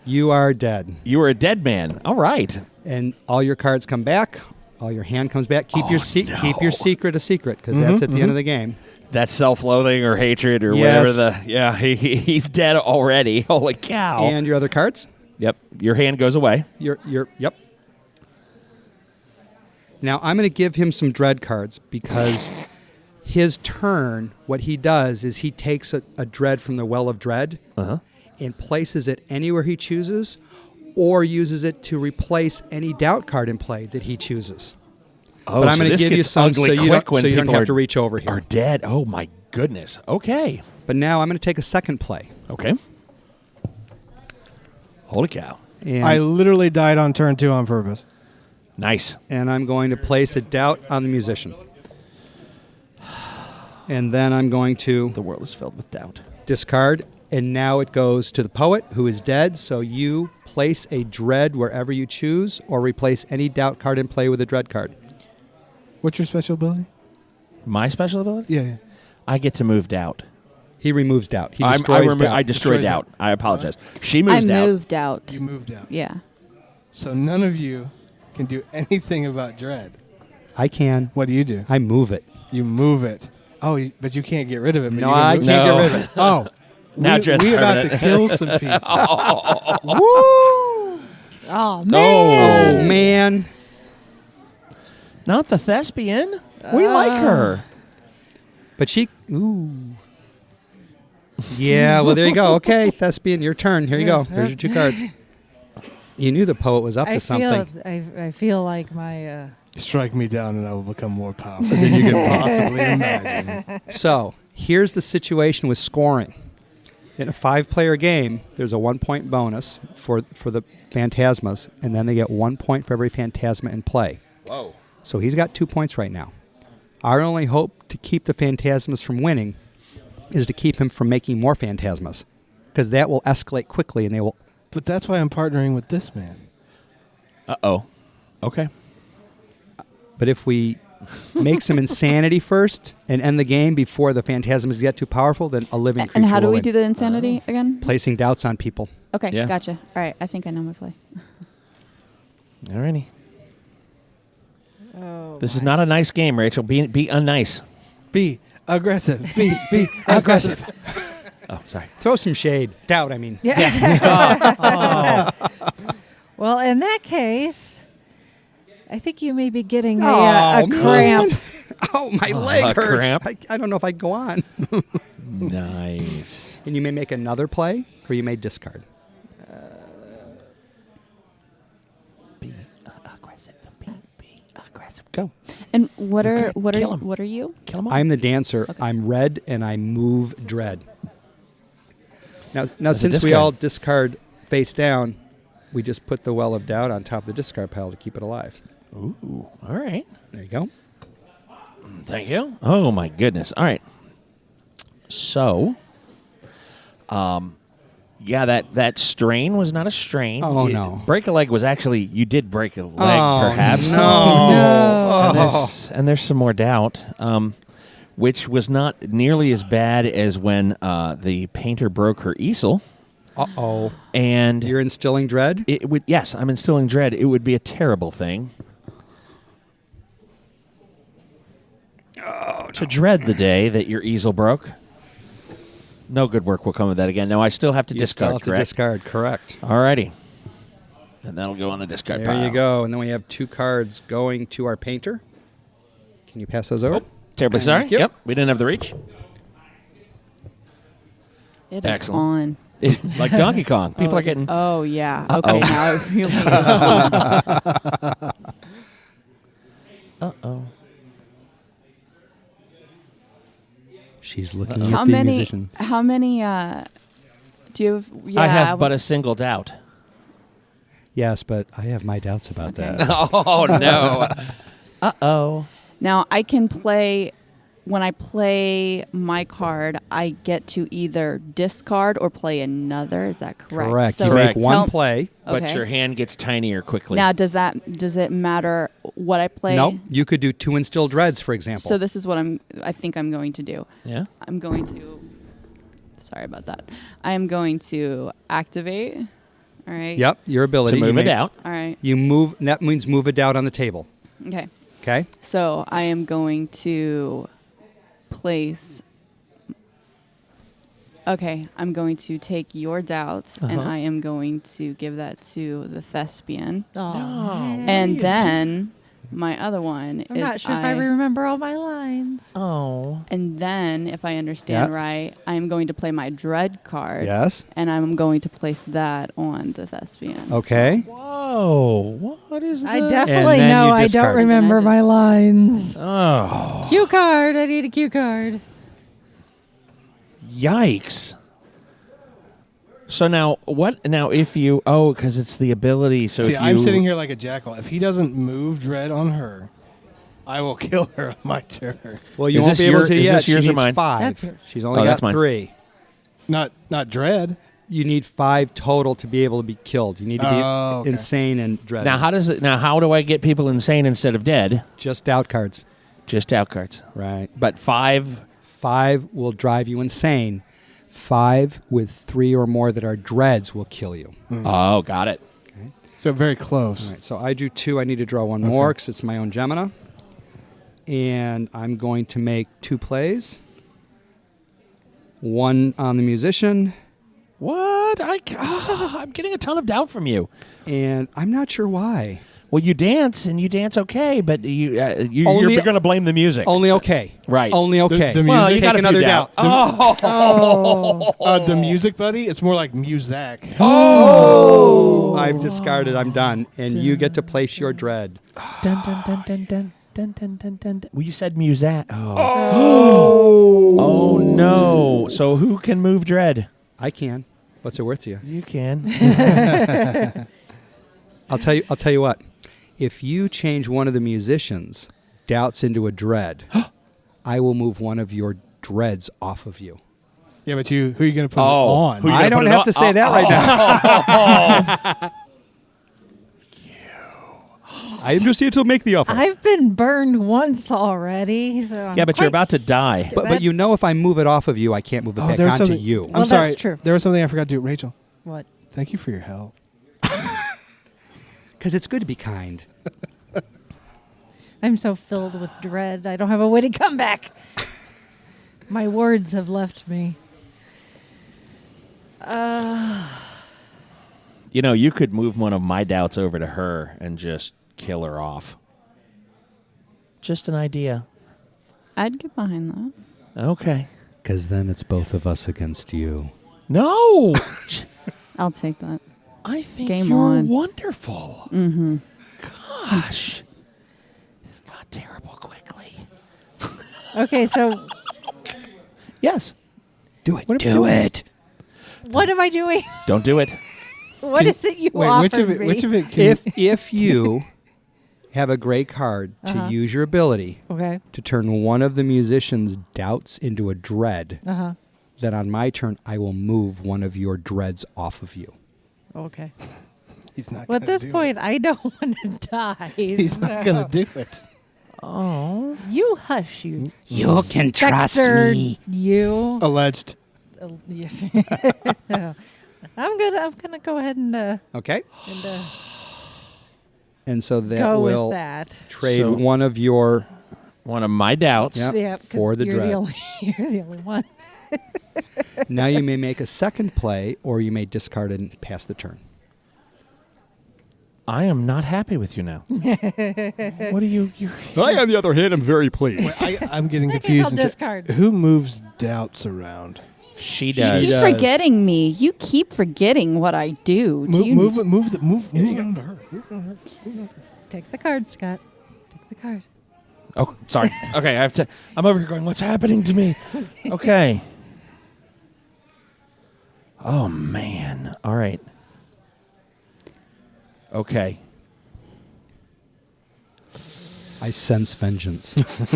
You are dead. You were a dead man. All right. And all your cards come back. All your hand comes back. Keep Oh, your no. keep your secret a secret, because that's at the end of the game. That's self-loathing or hatred or Yes. whatever he's dead already. Holy cow. And your other cards. Yep. Your hand goes away. Yep. Now, I'm going to give him some dread cards because his turn, what he does is he takes a dread from the Well of Dread and places it anywhere he chooses or uses it to replace any doubt card in play that he chooses. Oh, but I'm so going to this give you gets some ugly so you quick don't, when so you don't people have to reach over are here. dead. Oh, my goodness. Okay. But now I'm going to take a second play. Okay. Holy cow. And, I literally died on turn 2 on purpose. Nice. and I'm going to place a doubt on the musician. And then I'm going to The world is filled with doubt. discard, and now it goes to the poet, who is dead. So you place a dread wherever you choose, or replace any doubt card in play with a dread card. What's your special ability? My special ability? Yeah. I get to move doubt. He removes doubt. He destroys doubt. I destroyed Destroys doubt. I apologize. She I moves doubt. moved out. You moved out. Yeah. So none of you can do anything about dread. I can. What do? I move it. You move it. Oh, but you can't get rid of it. But No, you can I move- can't No. get rid of it. Oh. Now we Dread's about permanent. to kill some people. Oh man. Oh, man. Not the thespian. We like her. But she... Ooh. Yeah, well, there you go. Okay, Thespian, your turn. Here you go. Here's your 2 cards. You knew the poet was up to something. I feel like my Strike me down and I will become more powerful than you can possibly imagine. So, here's the situation with scoring. In a 5-player game, there's a 1-point bonus for the Phantasmas, and then they get 1 point for every Phantasma in play. Whoa. So he's got 2 points right now. Our only hope to keep the Phantasmas from winning is to keep him from making more Phantasmas, because that will escalate quickly, and they will... But that's why I'm partnering with this man. Uh-oh. Okay. But if we make some insanity first and end the game before the Phantasms get too powerful, then a living creature And how do will we win. do the insanity again? Placing doubts on people. Okay, Yeah. gotcha. All right, I think I know my play. Alrighty. oh This is not a nice game, Rachel. Be unnice. Be aggressive. Be aggressive. Oh, sorry. Throw some shade. Doubt, I mean. yeah. Well, in that case, I think you may be getting a cramp. Oh, my leg hurts. cramp. I don't know if I can go on. Nice. And you may make another play, or you may discard. Be aggressive. Be aggressive. Go. And what are Okay, what kill are him. what are you? Kill him all. I'm the dancer. Okay. I'm red, and I move dread. Now That's a since we discard. all discard face down, we just put the Well of Doubt on top of the discard pile to keep it alive. Ooh. All right. There you go. Thank you. Oh, my goodness. All right. So, yeah, that strain was not a strain. Oh, no. Break a leg was actually, you did break a leg, Oh, perhaps. no. And there's some more doubt, which was not nearly as bad as when the painter broke her easel. Uh-oh. And You're instilling dread? it would, yes, I'm instilling dread. It would be a terrible thing to dread the day that your easel broke. No good work will come of that again. Now I still have to You still discard, have to correct? discard, correct. Alrighty. And that'll go on the discard There pile. you go. And then we have 2 cards going to our painter. Can you pass those over? Terribly sorry. you. Yep. We didn't have the reach. It is Excellent. on. Like Donkey Kong. People are getting... Oh yeah. Uh-oh. Okay, now it really is on. Uh-oh. She's looking How at the many? musician. How many? Do you have? Yeah, I have but a single doubt. Yes, but I have my doubts about Okay. that. Oh, no. Uh-oh. Now I can play. When I play my card, I get to either discard or play another. Is that correct? Correct. So You make Correct. one tell- play. But Okay. your hand gets tinier quickly. Now, does it matter what I play? Nope. You could do 2 instilled dreads, for example. So this is what I think I'm going to do. Yeah? I'm going to. Sorry about that. I am going to activate. All right. Yep, your ability. To move You it make- out. All right. You move. That means move it out on the table. Okay. Okay. So I am going to place. Okay, I'm going to take your doubt and Uh-huh. I am going to give that to the thespian. Oh, And then My other one I'm is not sure if I remember all my lines. Oh. And then, if I understand Yeah. right, I'm going to play my dread card. Yes. And I'm going to place that on the thespian. Okay. Whoa. What is that? I definitely then know you I don't discard. remember And then I my just- lines. Oh. Cue card. I need a cue card. Yikes. So now, what? Now, if you... Oh, because it's the ability. So See, if you... I'm sitting here like a jackal. If he doesn't move dread on her, I will kill her on my turn. Well, you Is won't this be able your- to is yet. this She yours or needs mine? 5. That's yours. She's only Oh, got that's mine. 3. Not dread. You need 5 total to be able to be killed. You need to be Oh, okay. insane and dread. Now, how does it? Now, how do I get people insane instead of dead? Just out cards. Just out cards. Right. But 5... 5 will drive you insane. 5 with 3 or more that are dreads will kill you. Oh, got it. So very close. All right, so I do 2. I need to draw 1 more because it's my own Gemina. And I'm going to make 2 plays. 1 on the musician, What? I'm getting a ton of doubt from you. and I'm not sure why. Well, you dance, and you dance okay, but you're Only- going to blame the music. Only okay. Right. Only okay. the Well, music- you Take got a another few doubt. Oh. The music buddy, it's more like Muzak. Oh! I've discarded. I'm done. And you get to place your dread. Dun, dun, dun, dun, dun, dun, dun, dun, dun. Well, you said Muzak. Oh. Oh, no. So who can move dread? I can. What's it worth to you? You can. I'll tell you what. If you change one of the musicians' doubts into a dread, I will move one of your dreads off of you. Yeah, but who are you going to put it Oh, on? who you I gonna don't put it have on? to say that right now. I am just here to make the offer. I've been burned once already. So I'm Yeah, but you're quite about to die. But you know if I move it off of you, I can't move it back there's onto something- you. I'm Well, sorry. that's true. There was something I forgot to do. Rachel, What? thank you for your help. Because it's good to be kind. I'm so filled with dread. I don't have a way to come back. My words have left me. You know, you could move one of my doubts over to her and just kill her off. Just an idea. I'd get behind that. Okay. Because then it's both of us against you. No. I'll take that. I think Game you're on. wonderful. Mm-hmm. Gosh. This got terrible quickly. Okay, so Yes. Do it. Do it. what am I doing? Don't do it. What is it you Wait, offered me? which of it can If you have a gray card to use your ability Okay. to turn one of the musicians' doubts into a dread, Uh-huh. then on my turn I will move one of your dreads off of you. Okay. he's not Well, gonna at this do point, I don't want to die. it. He's not going to do it. Oh. You hush, you. You can trust specter, me. You. Alleged. Yes. I'm gonna go ahead and Okay. And so that go will with that. trade So- one of your. One of my doubts. Yep. Yeah, 'cause for the you're dread. you're the only one. Now you may make a second play, or you may discard it and pass the turn. I am not happy with you now. What are you? I, on the other hand, am very pleased. I'm getting I guess confused. I'll discard. Who moves doubts around? She You does. keep does. forgetting me. You keep forgetting what I do. Do you Move it on to her. Take the card, Scott. Take the card. Oh, sorry. Okay, I have to. I'm over here going. What's happening to me? Okay. Oh man. All right. Okay. I sense vengeance.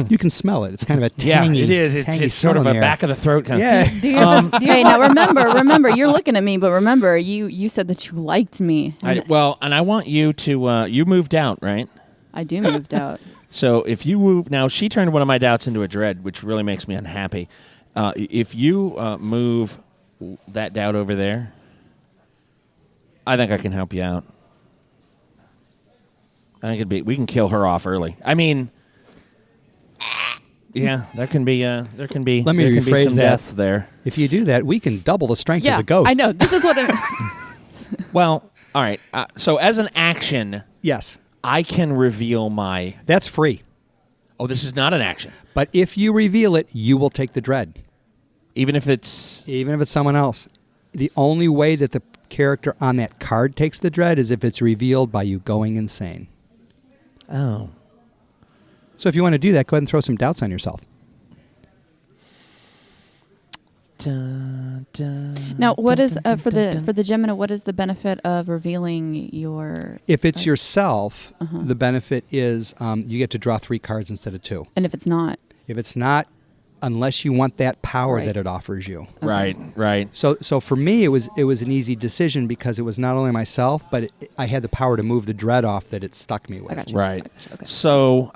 You can smell it. It's kind of a Yeah, tangy. it is. tangy It's sort of smell a in the back of the throat kind of. air. Do you have a, do you Hey, have now remember, you're looking at me, but remember, you said that you liked me. And And I want you to. You moved out, right? I do moved out. So if you move now, she turned one of my doubts into a dread, which really makes me unhappy. If you move that doubt over there, I think I can help you out. I think we can kill her off early. I mean, yeah, there can be Let me there can be rephrase some that. deaths there. If you do that, we can double the strength Yeah, of the ghost. I know. This is what. Well, all right. So as an action, Yes. I can reveal my. That's free. Oh, this is not an action. But if you reveal it, you will take the dread. Even if it's someone else. The only way that the character on that card takes the dread is if it's revealed by you going insane. oh. So if you want to do that, go ahead and throw some doubts on yourself. Dun, dun, Now, what dun, is dun, for dun, the dun. for the Gemini? What is the benefit of revealing your? If it's yourself, the benefit is you get to draw 3 cards instead of 2. And if it's not, If it's not, unless you want that power Right. that it offers you. Right, right. So for me, it was an easy decision because it was not only myself, but I had the power to move the dread off that it stuck me with. I got you. Right. Okay. So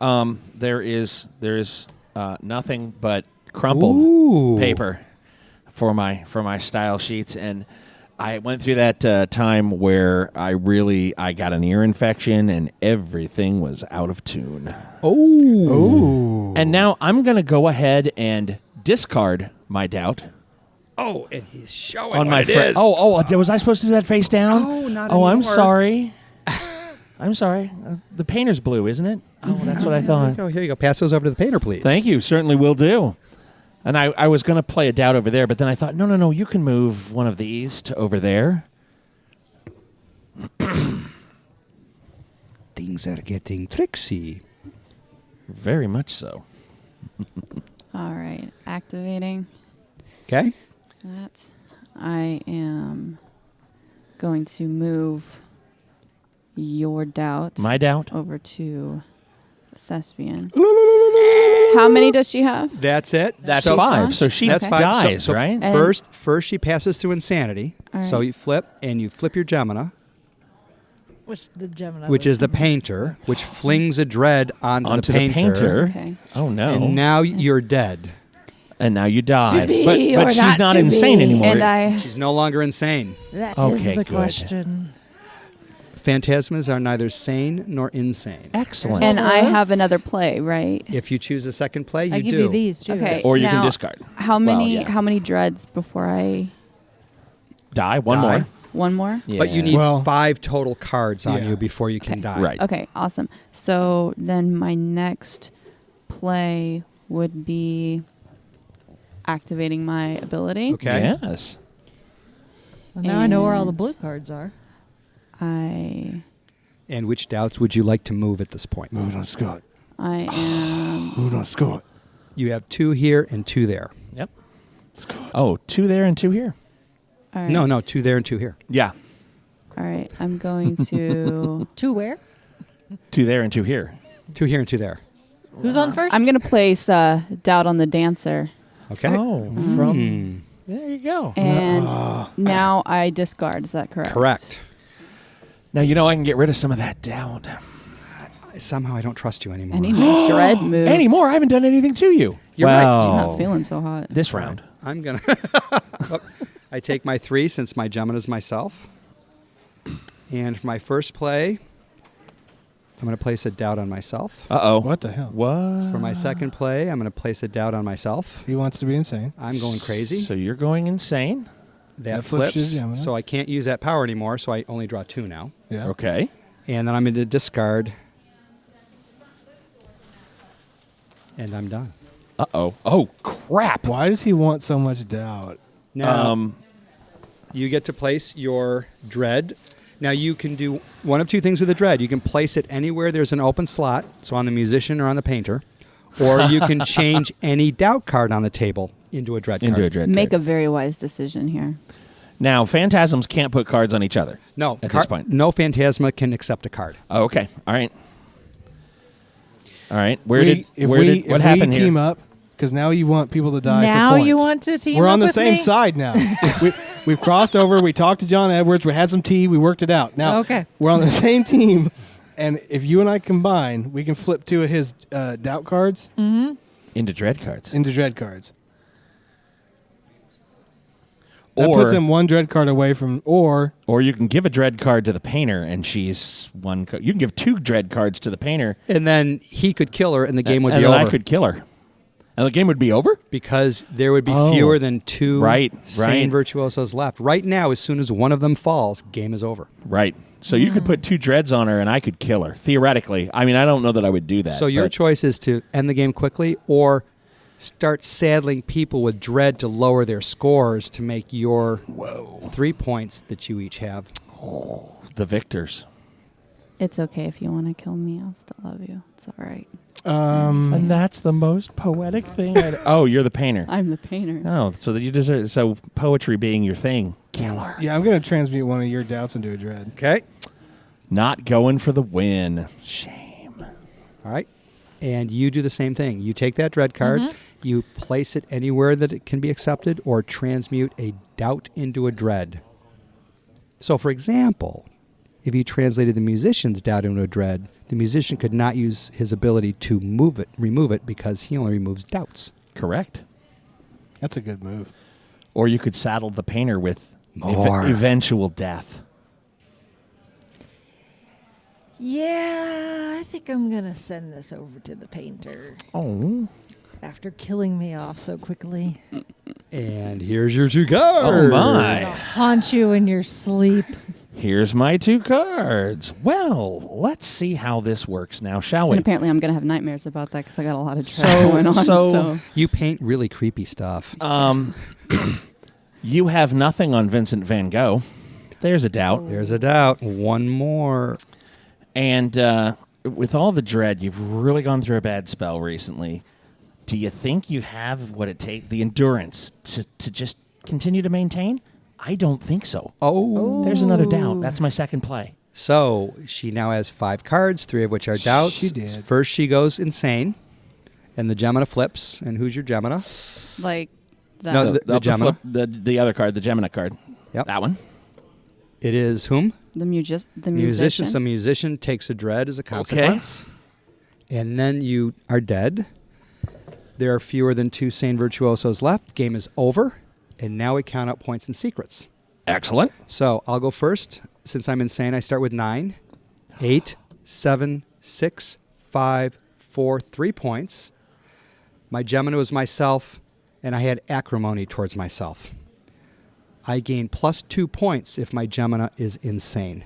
there is nothing but crumpled Ooh. paper for my style sheets, and I went through that time where I got an ear infection and everything was out of tune. Oh. And now I'm going to go ahead and discard my doubt Oh, and he's showing on what my it is. was I supposed to do that face down? No, not Oh, I'm anymore. sorry. I'm sorry. The painter's blue, isn't it? Oh, that's what I thought. Oh, here you go. Pass those over to the painter, please. Thank you. Certainly will do. And I was going to play a doubt over there, but then I thought, no, you can move one of these to over there. Things are getting tricksy. Very much so. All right, activating Okay. that. I am going to move your doubt My doubt? over to the thespian. How many does she have? That's it. That's So- 5. So she That's Okay. fine. dies, So right? And- First she passes through insanity. All So right. you flip your Gemini, Which the Gemini. which was is the coming. painter, which flings a dread onto Onto the painter. Okay. Oh, no. And now you're dead. And now you die. To be but or she's not not to insane be. anymore. And I She's no longer insane. That is Okay, the good. question. Phantasmas are neither sane nor insane. Excellent. and I Yes. have another play, right? If you choose a second play, you I give do. you these too. Okay. Or you can now, discard. How many? Well, yeah. How many dreads before I? Die. One Die. more. One more. But you need Well- 5 total cards on Yeah. you before you can die. Right. Okay, awesome. So then my next play would be activating my ability. Okay. Yes. Well, now I know where all the And- blue cards are. I And which doubts would you like to move at this point? Move on, Scott. I am Move on, Scott. You have 2 here and 2 there. Yep. Oh, 2 there and 2 here. all right. No, 2 there and 2 here. Yeah. All right, I'm going to. Two where? 2 there and 2 here. 2 here and 2 there. Who's on first? I'm going to place Doubt on the Dancer, Okay. Oh, from there you go. and now I discard. Is that correct? Correct. Now you know I can get rid of some of that doubt. Somehow I don't trust you anymore. Any dread move Anymore, I haven't done anything to you. You're right. well, I'm not feeling so hot. this round. I'm going to... I take my 3 since my Gemini's myself. And for my first play, I'm going to place a doubt on myself. Uh-oh. What the hell? What? For my second play, I'm going to place a doubt on myself. He wants to be insane. I'm going crazy. So you're going insane? That flips flips, his Gemini. so I can't use that power anymore, so I only draw 2 now. Yeah. Okay. And then I'm going to discard. And I'm done. Uh-oh. Oh, crap. Why does he want so much doubt? Now, you get to place your dread. Now, you can do one of 2 things with a dread. You can place it anywhere there's an open slot, so on the musician or on the painter, or you can change any doubt card on the table into a dread into card. a dread Make a card. very wise decision here. Now, phantasms can't put cards on each other. No, At this point. no Phantasma can accept a card. Oh, okay. All right. All right. If we team here? up, because now you want people to die. now for points. you want to team We're up on the with same me? side now. We've crossed over. We talked to John Edwards. We had some tea. We worked it out. Now Okay. we're on the same team, and if you and I combine, we can flip 2 of his doubt cards Into dread cards. into dread cards. That Or, puts him 1 dread card away from, or or you can give a dread card to the painter, and she's 1 card. You can give 2 dread cards to the painter, And then he could kill her, and the game would and be then over. I could kill her. And the game would be over? Because there would be Oh. fewer than 2 Right, sane right. virtuosos left. Right now, as soon as one of them falls, game is over. Right. So you could put 2 dreads on her, and I could kill her theoretically. I mean, I don't know that I would do that. So your choice is to end the game quickly or start saddling people with dread to lower their scores to make your 3 points that you each have. the victors. It's okay if you want to kill me. I'll still love you. It's all right. And that's the most poetic thing. Oh, you're the painter. I'm the painter. Oh, so that you deserve. So poetry being your thing, killer. Yeah, I'm going to transmute one of your doubts into a dread. Okay. Not going for the win. Shame. All right. And you do the same thing. You take that dread card, you place it anywhere that it can be accepted, or transmute a doubt into a dread. So, for example, if you translated the musician's doubt into a dread, the musician could not use his ability to remove it, because he only removes doubts. Correct. That's a good move. Or you could saddle the painter with More. eventual death. Yeah, I think I'm going to send this over to the painter Oh. after killing me off so quickly. And here's your 2 cards. Oh, my. Haunt you in your sleep. Here's my 2 cards. Well, let's see how this works now, shall we? And apparently I'm going to have nightmares about that because I got a lot of trouble going on. So You paint really creepy stuff. You have nothing on Vincent van Gogh. There's a doubt. There's a doubt. One more. And with all the dread, you've really gone through a bad spell recently. Do you think you have what it takes, the endurance, to just continue to maintain? I don't think so. Oh. There's another doubt. That's my second play. So she now has 5 cards, 3 of which are doubts. She did. First, she goes insane, and the Gemina flips. And who's your Gemina? like that. No, the Gemina. The other card, the Gemina card. Yep. That one. It is whom? the musician. Musician. So musician takes a dread as a consequence. And then you are dead. There are fewer than 2 sane virtuosos left. Game is over. And now we count out points and secrets. Excellent. So I'll go first. Since I'm insane, I start with 9, 8, 7, 6, 5, 4, 3 points. My Gemina was myself, and I had acrimony towards myself. I gain plus 2 points if my Gemina is insane.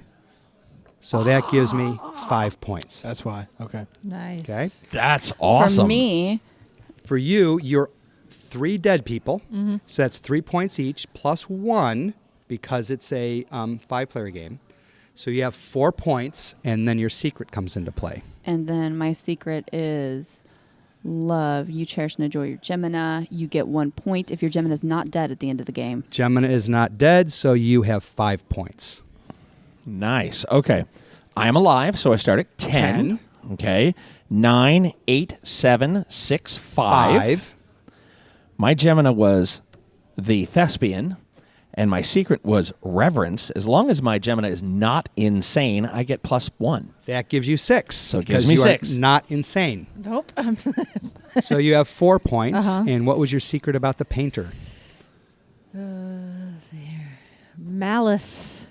So that gives me 5 points. That's why. Okay. Nice. Okay. That's awesome. For me, For you, you're 3 dead people. So that's 3 points each, plus 1, because it's a 5-player game. So you have 4 points, and then your secret comes into play. and then my secret is love. You cherish and enjoy your Gemina. You get 1 point if your Gemina is not dead at the end of the game. Gemina is not dead, so you have 5 points. Nice. Okay. I am alive, so I start at 10. Okay. 9, 8, 7, 6, 5. My Gemina was the thespian, and my secret was reverence. As long as my Gemina is not insane, I get plus 1. That gives you 6. So it because gives me you 6. Are not insane. Nope. So you have 4 points. Uh-huh. And what was your secret about the painter? Let's see here. Malice.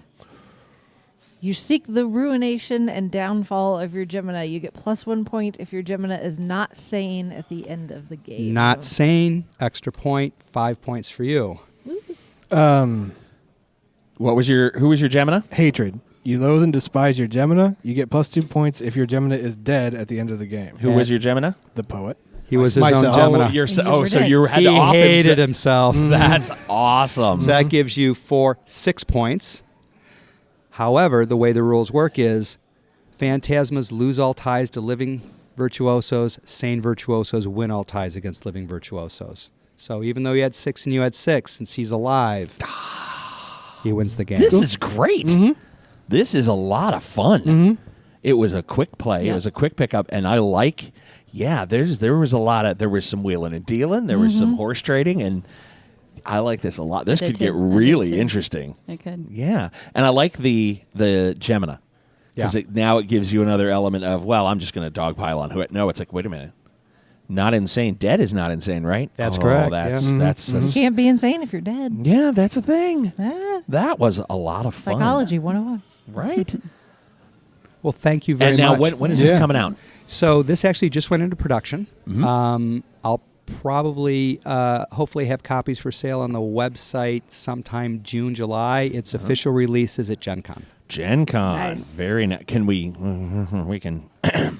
You seek the ruination and downfall of your Gemina. You get plus 1 point if your Gemina is not sane at the end of the game. Not sane, extra point, 5 points for you. Who was your Gemina? Hatred. You loathe and despise your Gemina. You get plus 2 points if your Gemina is dead at the end of the game. Who was your Gemina? The poet. He was his Myself. own Gemina. So you had He to off hated himself. That's awesome. So that gives you 6 points. However, the way the rules work is phantasmas lose all ties to living virtuosos. Sane virtuosos win all ties against living virtuosos. So even though he had 6 and you had 6, since he's alive, he wins the game. This is great. This is a lot of fun. It was a quick play. Yeah. It was a quick pickup, and I like. Yeah, there was some wheeling and dealing. There was some horse trading, and I like this a lot. This I did could get too. I did really too. interesting. I could. Yeah, and I like the Gemina because Yeah. now it gives you another element of I'm just going to dogpile on who it. No, it's like wait a minute, not insane. Dead is not insane, right? That's correct, That's yeah. that's You can't be insane if you're dead. yeah, that's a thing. Ah, That was a lot of fun. psychology 101. right? Well, thank you very And now much. when is this Yeah. coming out? So this actually just went into production. I'll probably, hopefully have copies for sale on the website sometime June, July. Its official release is at Gencon. Gencon. Nice. Very nice. Can we can Gencon.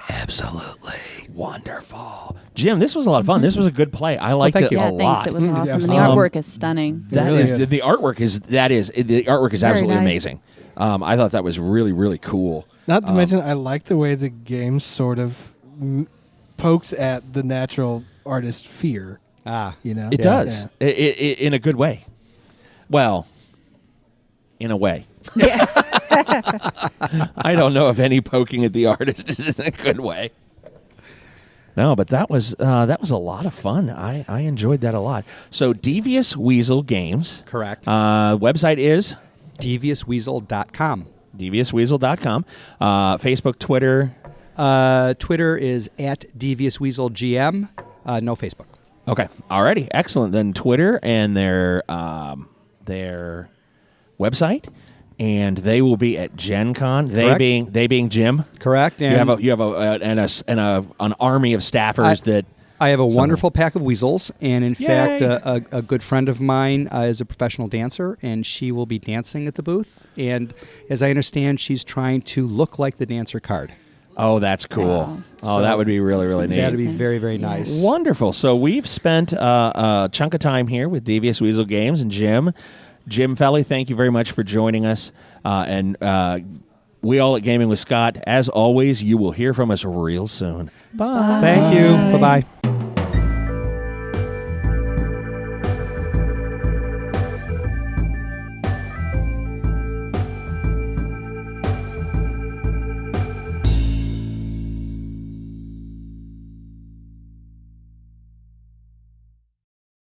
Absolutely. Wonderful. Jim, this was a lot of fun. This was a good play. I liked it thank you. a Yeah, lot. thanks. It was awesome. And the absolutely. artwork is stunning. That really is is. the artwork is Very absolutely nice. amazing. I thought that was really, really cool. Not to mention, I like the way the game sort of pokes at the natural artist fear. You know, It does. In a good way. Well, in a way. I don't know if any poking at the artist is in a good way. No, but that was a lot of fun. I enjoyed that a lot. So Devious Weasel Games. Correct. Website is DeviousWeasel.com. deviousweasel.com. Facebook, Twitter. Twitter is at DeviousWeaselGM. No Facebook. Okay. Alrighty. Excellent. Then Twitter and their website, and they will be at Gencon. They being Jim. Correct. You have an army of staffers that. I have a wonderful pack of weasels, and in fact, Yay. a good friend of mine is a professional dancer, and she will be dancing at the booth. And as I understand, she's trying to look like the dancer card. Oh, that's cool. Wow. Oh, that would be really, really neat. That'd be very, very nice. Wonderful. So we've spent a chunk of time here with Devious Weasel Games and Jim Felli. Thank you very much for joining us. And we all at Gaming with Scott, as always, you will hear from us real soon. Bye. Thank you. Bye-bye.